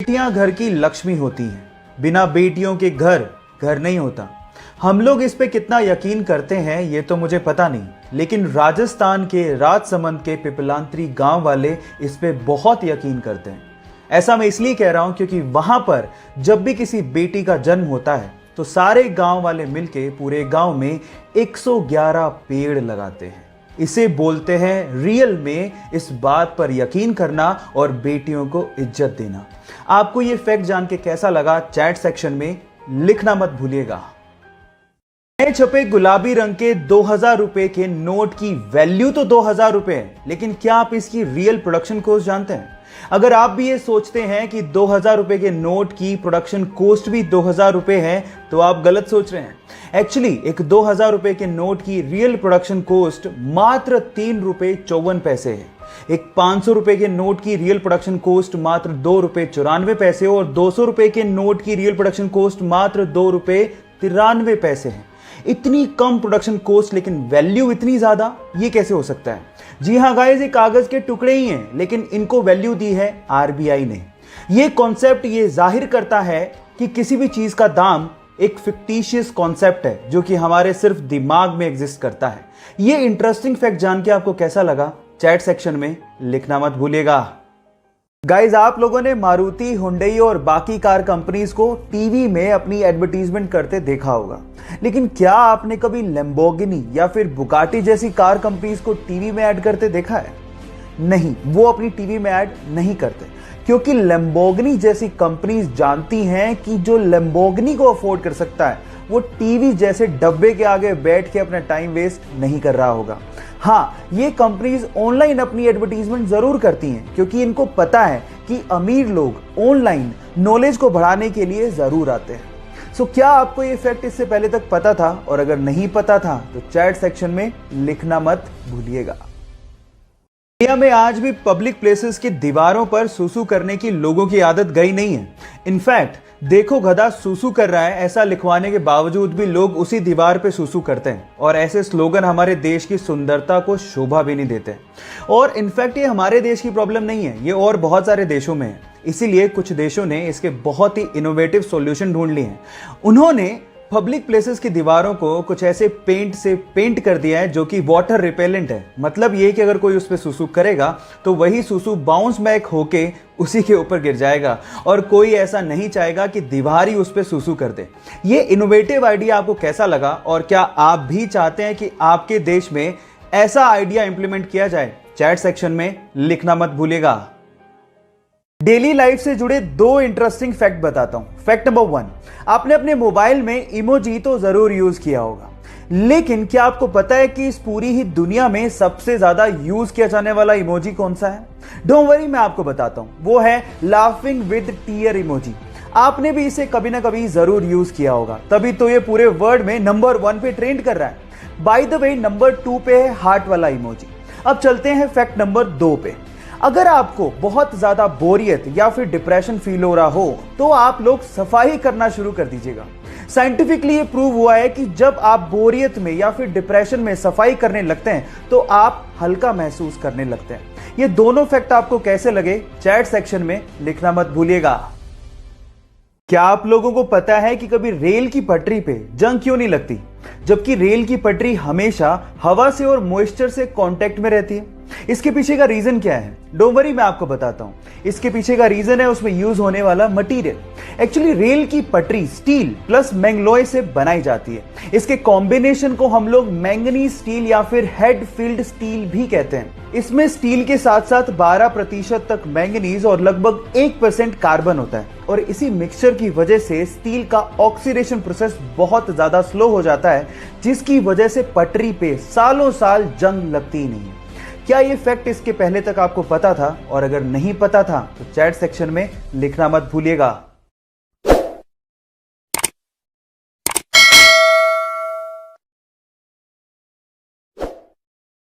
बेटियां घर की लक्ष्मी होती हैं, बिना बेटियों के घर घर नहीं होता। हम लोग इस पे कितना यकीन करते हैं ये तो मुझे पता नहीं, लेकिन राजस्थान के राजसमंद के पिपलांत्री गांव वाले इस पे बहुत यकीन करते हैं। ऐसा मैं इसलिए कह रहा हूं क्योंकि वहां पर जब भी किसी बेटी का जन्म होता है तो सारे गांव वाले मिलके पूरे गांव में 111 पेड़ लगाते हैं। इसे बोलते हैं रियल में इस बात पर यकीन करना और बेटियों को इज्जत देना। आपको ये फैक्ट जान के कैसा लगा चैट सेक्शन में लिखना मत भूलिएगा। नए छपे गुलाबी रंग के 2000 रुपए के नोट की वैल्यू तो 2000 रुपए है, लेकिन क्या आप इसकी रियल प्रोडक्शन कॉस्ट जानते हैं? अगर आप भी ये सोचते हैं कि 2000 रुपए के नोट की प्रोडक्शन कॉस्ट भी 2000 रुपए है तो आप गलत सोच रहे हैं। एक्चुअली एक 2000 रुपए के नोट की रियल प्रोडक्शन कॉस्ट मात्र 3 रुपए 54 पैसे है। एक 500 रुपए के नोट की रियल प्रोडक्शन कॉस्ट मात्र 2 रुपए 94 पैसे और 200 रुपए के नोट की रियल प्रोडक्शन कॉस्ट मात्र 2 रुपए 93 पैसे है। इतनी कम प्रोडक्शन कॉस्ट लेकिन वैल्यू इतनी ज्यादा, ये कैसे हो सकता है? जी हां गाइस, ये कागज के टुकड़े ही हैं, लेकिन इनको वैल्यू दी है आरबीआई ने। ये कॉन्सेप्ट ये जाहिर करता है कि किसी भी चीज का दाम एक फिक्टिशियस कॉन्सेप्ट है जो कि हमारे सिर्फ दिमाग में एग्जिस्ट करता है। ये इंटरेस्टिंग फैक्ट जान के आपको कैसा लगा चैट सेक्शन में लिखना मत भूलिएगा। गाइज, आप लोगों ने मारुति, हुंडई और बाकी कार कंपनीज को टीवी में अपनी एडवर्टीजमेंट करते देखा होगा, लेकिन क्या आपने कभी लैम्बोर्गिनी या फिर बुगाटी जैसी कार कंपनीज को टीवी में ऐड करते देखा है? नहीं, वो अपनी टीवी में ऐड नहीं करते क्योंकि लैम्बोर्गिनी जैसी कंपनीज जानती हैं कि जो लैम्बोर्गिनी को अफोर्ड कर सकता है वो टीवी जैसे डब्बे के आगे बैठ के अपना टाइम वेस्ट नहीं कर रहा होगा। हाँ, ये कंपनीज ऑनलाइन अपनी एडवर्टीजमेंट जरूर करती हैं क्योंकि इनको पता है कि अमीर लोग ऑनलाइन नॉलेज को बढ़ाने के लिए जरूर आते हैं। सो क्या आपको ये फैक्ट इससे पहले तक पता था? और अगर नहीं पता था तो चैट सेक्शन में लिखना मत भूलिएगा। इंडिया में आज भी पब्लिक प्लेसेस की दीवारों पर सूसू करने की लोगों की आदत गई नहीं है। इनफैक्ट देखो गधा सूसू कर रहा है ऐसा लिखवाने के बावजूद भी लोग उसी दीवार पे सूसू करते हैं, और ऐसे स्लोगन हमारे देश की सुंदरता को शोभा भी नहीं देते। और इनफैक्ट ये हमारे देश की प्रॉब्लम नहीं है, ये और बहुत सारे देशों में है। इसीलिए कुछ देशों ने इसके बहुत ही इनोवेटिव सॉल्यूशन ढूंढ लिए हैं। उन्होंने पब्लिक प्लेसेस की दीवारों को कुछ ऐसे पेंट से पेंट कर दिया है जो कि वाटर रिपेलेंट है। मतलब ये कि अगर कोई उस पर सुसु करेगा तो वही सुसु बाउंस बैक होके उसी के ऊपर गिर जाएगा, और कोई ऐसा नहीं चाहेगा कि दीवार ही उस पर सुसु कर दे। ये इनोवेटिव आइडिया आपको कैसा लगा, और क्या आप भी चाहते हैं कि आपके देश में ऐसा आइडिया इंप्लीमेंट किया जाए? चैट सेक्शन में लिखना मत भूलिएगा। डेली लाइफ से जुड़े 2 इंटरेस्टिंग फैक्ट बताता हूं। फैक्ट नंबर 1, आपने अपने मोबाइल में इमोजी तो जरूर यूज किया होगा, लेकिन क्या आपको पता है कि इस पूरी ही दुनिया में सबसे ज्यादा यूज किया जाने वाला इमोजी कौन सा है? डोंट वरी, मैं आपको बताता हूं। वो है लाफिंग विद टीयर इमोजी। आपने भी इसे कभी ना कभी जरूर यूज किया होगा, तभी तो ये पूरे वर्ल्ड में नंबर 1 पे ट्रेंड कर रहा है। बाय द वे, नंबर 2 पे है हार्ट वाला इमोजी। अब चलते हैं फैक्ट नंबर 2 पे। अगर आपको बहुत ज्यादा बोरियत या फिर डिप्रेशन फील हो रहा हो तो आप लोग सफाई करना शुरू कर दीजिएगा। साइंटिफिकली ये प्रूव हुआ है कि जब आप बोरियत में या फिर डिप्रेशन में सफाई करने लगते हैं तो आप हल्का महसूस करने लगते हैं। ये दोनों फैक्ट आपको कैसे लगे चैट सेक्शन में लिखना मत भूलिएगा। क्या आप लोगों को पता है कि कभी रेल की पटरी पे जंग क्यों नहीं लगती, जबकि रेल की पटरी हमेशा हवा से और मॉइस्चर से कांटेक्ट में रहती है? इसके पीछे का रीजन क्या है? डोंट वरी, मैं आपको बताता हूं। इसके पीछे का रीजन है उसमें यूज होने वाला मटेरियल। एक्चुअली रेल की पटरी स्टील प्लस मैंगलोय से बनाई जाती है। इसके कॉम्बिनेशन को हम लोग मैंगनीज स्टील या फिर हेड फील्ड स्टील भी कहते हैं। इसमें स्टील के साथ साथ 12% तक मैंगनीज और लगभग 1% कार्बन होता है, और इसी मिक्सचर की वजह से स्टील का ऑक्सीडेशन प्रोसेस बहुत ज्यादा स्लो हो जाता है, जिसकी वजह से पटरी पे सालों साल जंग लगती ही नहीं है। क्या ये फैक्ट इसके पहले तक आपको पता था? और अगर नहीं पता था तो चैट सेक्शन में लिखना मत भूलिएगा।